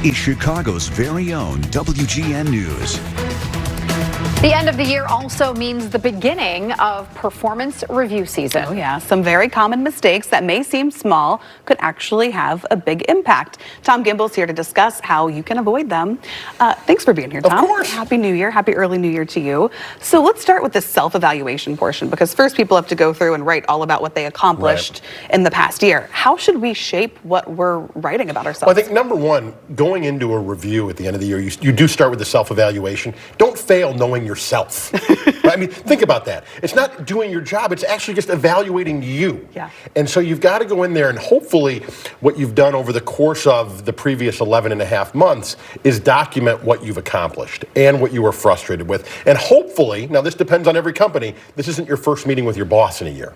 is Chicago's very own WGN News. The end of the year also means the beginning of performance review season. Oh yeah, some very common mistakes that may seem small could actually have a big impact. Tom Gimbel's here to discuss how you can avoid them. Thanks for being here, Tom. Of course. Happy New Year. Happy early New Year to you. So let's start with the self-evaluation portion, because first people have to go through and write all about what they accomplished in the past year. How should we shape what we're writing about ourselves? Well, I think number one, going into a review at the end of the year, you do start with the self-evaluation. Don't fail knowing yourself. Right? I mean, think about that. It's not doing your job. It's actually just evaluating you. Yeah. And so you've got to go in there, and hopefully what you've done over the course of the previous 11 and a half months is document what you've accomplished and what you were frustrated with. And hopefully, now this depends on every company, this isn't your first meeting with your boss in a year.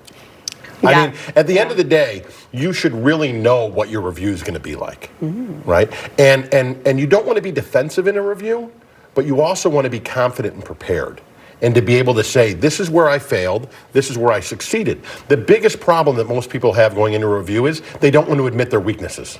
Yeah. I mean, at the end of the day, you should really know what your review is going to be like, right? And you don't want to be defensive in a review, but you also want to be confident and prepared, and to be able to say, this is where I failed, this is where I succeeded. The biggest problem that most people have going into a review is they don't want to admit their weaknesses.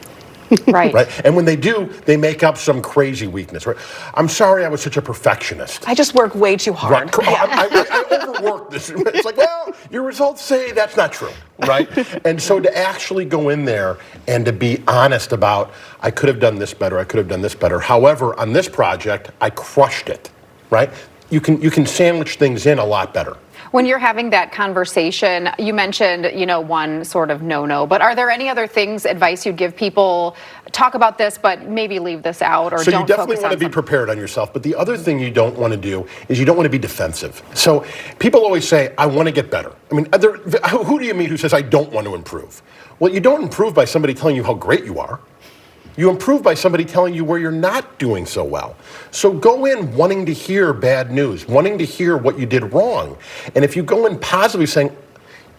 Right. Right? And when they do, they make up some crazy weakness. Right? I'm sorry I was such a perfectionist. I just work way too hard. Right. I overworked this. It's like, well, your results say that's not true, right? And so to actually go in there and to be honest about, I could have done this better, I could have done this better. However, on this project, I crushed it, right? You can sandwich things in a lot better. When you're having that conversation, you mentioned, one sort of no-no, but are there any other things, advice you'd give people? Talk about this, but maybe leave this out, or so don't you definitely focus want on to be prepared on yourself, but the other thing you don't want to do is you don't want to be defensive. So people always say, I want to get better. I mean, who do you meet who says, I don't want to improve? Well, you don't improve by somebody telling you how great you are. You improve by somebody telling you where you're not doing so well. So go in wanting to hear bad news, wanting to hear what you did wrong. And if you go in positively saying,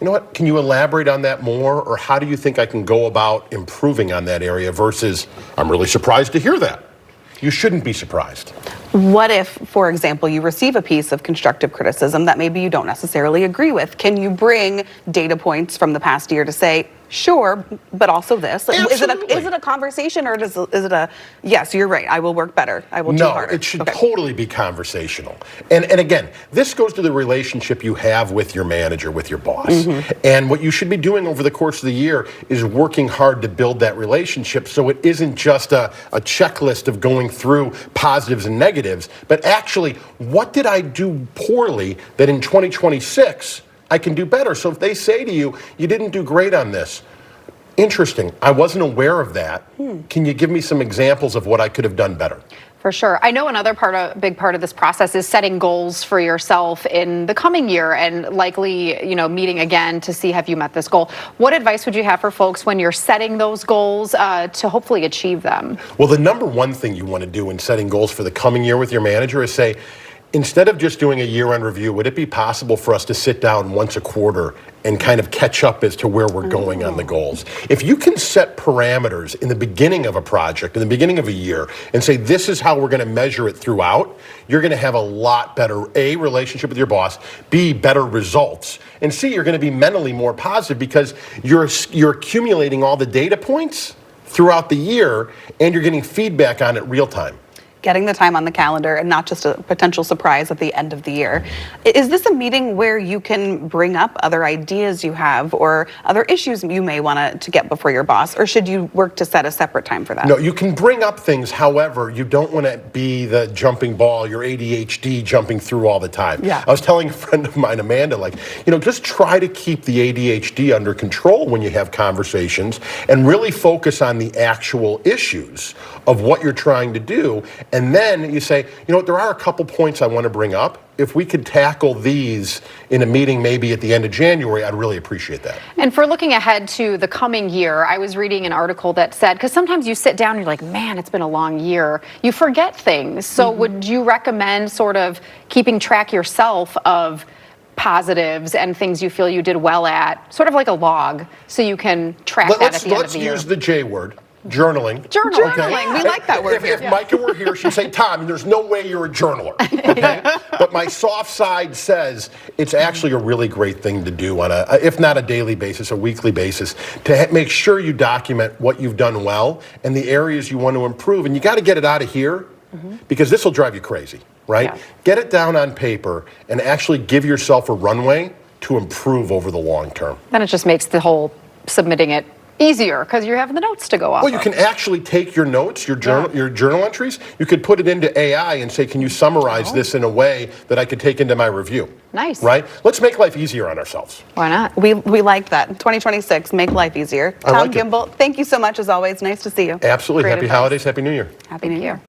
you know what, can you elaborate on that more? Or how do you think I can go about improving on that area versus, I'm really surprised to hear that. You shouldn't be surprised. What if, for example, you receive a piece of constructive criticism that maybe you don't necessarily agree with? Can you bring data points from the past year to say, sure, but also this? Is it a conversation, or is it a, yes, you're right, I will work better, I will do harder? No, it should totally be conversational. And again, this goes to the relationship you have with your manager, with your boss. And what you should be doing over the course of the year is working hard to build that relationship, so it isn't just a checklist of going through positives and negatives, but actually, what did I do poorly that in 2026 I can do better? So if they say to you, you didn't do great on this, interesting, I wasn't aware of that. Can you give me some examples of what I could have done better? For sure. I know another big part of this process is setting goals for yourself in the coming year, and likely, meeting again to see have you met this goal. What advice would you have for folks when you're setting those goals to hopefully achieve them? Well, the number one thing you want to do in setting goals for the coming year with your manager is say, instead of just doing a year-end review, would it be possible for us to sit down once a quarter and kind of catch up as to where we're going on the goals? If you can set parameters in the beginning of a project, in the beginning of a year, and say, this is how we're going to measure it throughout, you're going to have a lot better, A, relationship with your boss, B, better results, and C, you're going to be mentally more positive because you're accumulating all the data points throughout the year, and you're getting feedback on it real time. Getting the time on the calendar and not just a potential surprise at the end of the year. Is this a meeting where you can bring up other ideas you have or other issues you may want to get before your boss, or should you work to set a separate time for that? No, you can bring up things, however, you don't want to be the jumping ball, your ADHD jumping through all the time. Yeah. I was telling a friend of mine, Amanda, just try to keep the ADHD under control when you have conversations and really focus on the actual issues of what you're trying to do. And then you say, there are a couple points I want to bring up. If we could tackle these in a meeting maybe at the end of January, I'd really appreciate that. And for looking ahead to the coming year, I was reading an article that said, because sometimes you sit down and you're like, man, it's been a long year. You forget things. So would you recommend sort of keeping track yourself of positives and things you feel you did well at, sort of like a log, so you can track that at the end of the year? Let's use the J word. Journaling. Journaling. We like that word If, here. if Micah were here, she'd say, Tom, there's no way you're a journaler. Okay? But my soft side says it's actually a really great thing to do on if not a daily basis, a weekly basis, to make sure you document what you've done well and the areas you want to improve. And you got to get it out of here because this will drive you crazy, right? Yeah. Get it down on paper and actually give yourself a runway to improve over the long term. Then it just makes the whole submitting it easier because you have the notes to go off. Well, you can actually take your notes, your journal entries. You could put it into AI and say, "Can you summarize this in a way that I could take into my review?" Nice. Right? Let's make life easier on ourselves. Why not? We like that. 2026, make life easier. I Tom like it. Gimbel, thank you so much as always. Nice to see you. Absolutely. Great Happy advice. holidays. Happy New Year. Happy New Year.